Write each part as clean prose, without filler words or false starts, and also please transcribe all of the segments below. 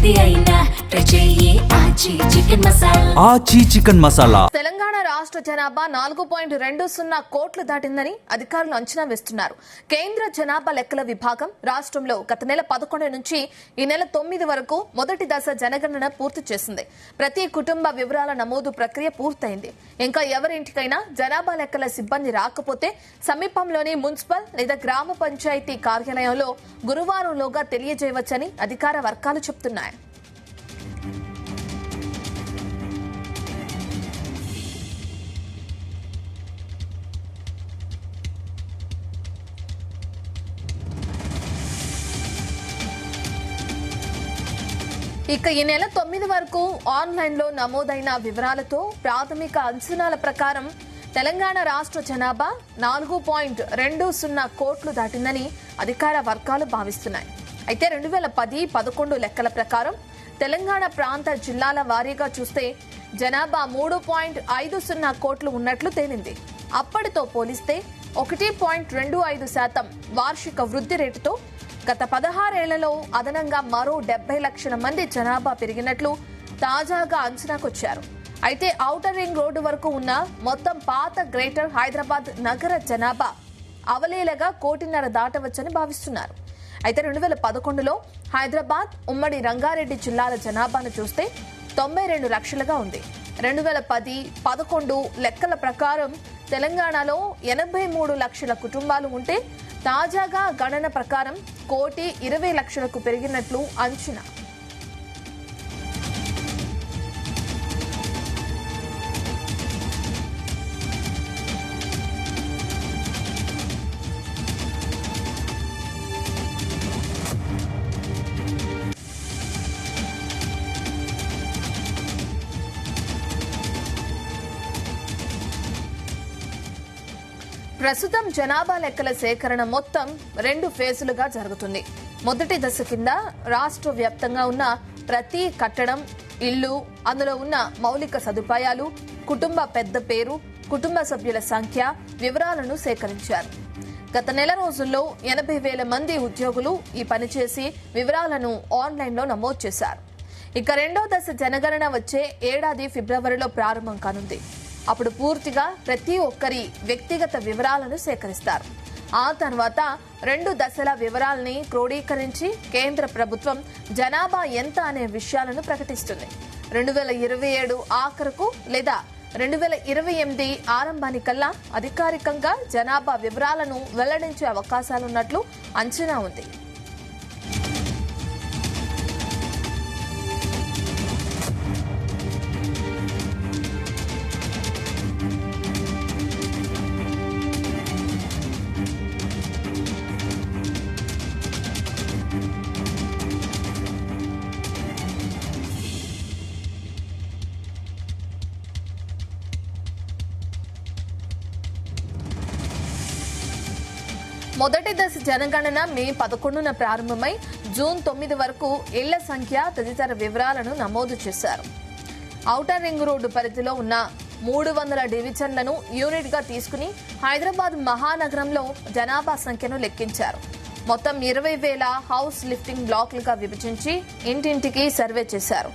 ఏది అయినా ట్రై చెయ్యి ఆచి చికెన్ మసాలా. తెలంగాణ రాష్ట్ర జనాభా 4.20 కోట్లు దాటిందని అధికారులు అంచనా వేస్తున్నారు. కేంద్ర జనాభా లెక్కల విభాగం రాష్ట్రంలో గత నెల 11 నుంచి ఈ నెల 9 వరకు మొదటి దశ జనగణన పూర్తి చేసింది. ప్రతి కుటుంబ వివరాల నమోదు ప్రక్రియ పూర్తయింది. ఇంకా ఎవరింటికైనా జనాభా లెక్కల సిబ్బంది రాకపోతే సమీపంలోని మున్సిపల్ లేదా గ్రామ పంచాయతీ కార్యాలయంలో గురువారంలోగా తెలియజేయవచ్చని అధికార వర్గాలు చెబుతున్నాయి. ఇక ఈ నెల 9 వరకు ఆన్లైన్లో నమోదైన వివరాలతో ప్రాథమిక అంచనాల ప్రకారం తెలంగాణ రాష్ట్ర జనాభా 4.20 కోట్లు దాటిందని అధికార వర్గాలు భావిస్తున్నాయి. అయితే 2010-11 లెక్కల ప్రకారం తెలంగాణ ప్రాంత జిల్లాల వారీగా చూస్తే జనాభా 3.50 కోట్లు ఉన్నట్లు తేలింది. అప్పటితో పోలిస్తే 1.25% వార్షిక వృద్ధి రేటుతో గత 16 ఏళ్లలో అదనంగా మరో 70 లక్షల మంది జనాభా పెరిగినట్లు తాజాగా అంచనాకొచ్చారు. అయితే ఔటర్ రింగ్ రోడ్డు వరకు ఉన్న మొత్తం పాత గ్రేటర్ హైదరాబాద్ నగర జనాభా అవలీలగా 1.5 కోటి దాటవచ్చని భావిస్తున్నారు. అయితే 2011లో హైదరాబాద్ ఉమ్మడి రంగారెడ్డి జిల్లాల జనాభాను చూస్తే 92 లక్షలుగా ఉంది. 2010-11 లెక్కల ప్రకారం తెలంగాణలో 83 లక్షల కుటుంబాలు ఉంటే తాజాగా గణన ప్రకారం 1,20,00,000కు పెరిగినట్లు అంచనా. ప్రస్తుతం జనాభా లెక్కల సేకరణ మొత్తం 2 ఫేజులుగా జరుగుతుంది. మొదటి దశ కింద రాష్ట్ర వ్యాప్తంగా ఉన్న ప్రతి కట్టడం, ఇల్లు, అందులో ఉన్న మౌలిక సదుపాయాలు, కుటుంబ పెద్ద పేరు, కుటుంబ సభ్యుల సంఖ్య వివరాలను సేకరించారు. గత నెల రోజుల్లో 80,000 మంది ఉద్యోగులు ఈ పని చేసి వివరాలను ఆన్లైన్లో నమోదు చేశారు. ఇక రెండో దశ జనగణన వచ్చే ఏడాది ఫిబ్రవరిలో ప్రారంభం కానుంది. అప్పుడు పూర్తిగా ప్రతి ఒక్కరి వ్యక్తిగత వివరాలను సేకరిస్తారు. ఆ తర్వాత 2 దశల వివరాలని క్రోడీకరించి కేంద్ర ప్రభుత్వం జనాభా ఎంత అనే విషయాలను ప్రకటిస్తుంది. 2027 ఆఖరుకు లేదా 2028 ఆరంభానికల్లా అధికారికంగా జనాభా వివరాలను వెల్లడించే అవకాశాలున్నట్లు అంచనా ఉంది. మొదటి దశ జనగణన మే 11న ప్రారంభమై జూన్ 9 వరకు ఇళ్ల సంఖ్య తదితర వివరాలను నమోదు చేశారు. ఔటర్ రింగ్ రోడ్డు పరిధిలో ఉన్న 300 డివిజన్లను యూనిట్ గా తీసుకుని హైదరాబాద్ మహానగరంలో జనాభా సంఖ్యను లెక్కించారు. మొత్తం 20,000 హౌస్ లిఫ్టింగ్ బ్లాక్లుగా విభజించి ఇంటింటికి సర్వే చేశారు.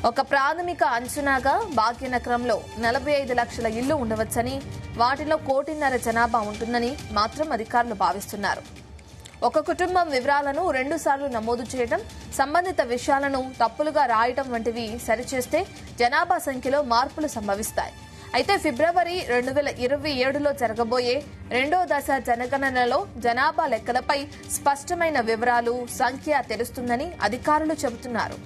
ఒక ప్రాథమిక అంచనాగా భాగ్యనగరంలో 45 లక్షల ఇళ్లు ఉండవచ్చని, వాటిలో 1.5 కోటి జనాభా ఉంటుందని మాత్రం అధికారులు భావిస్తున్నారు. ఒక కుటుంబం వివరాలను 2 సార్లు నమోదు చేయడం, సంబంధిత విషయాలను తప్పులుగా రాయడం వంటివి సరిచేస్తే జనాభా సంఖ్యలో మార్పులు సంభవిస్తాయి. అయితే ఫిబ్రవరి 2027లో జరగబోయే రెండో దశ జనగణనలో జనాభా లెక్కలపై స్పష్టమైన వివరాలు, సంఖ్య తెలుస్తుందని అధికారులు చెబుతున్నారు.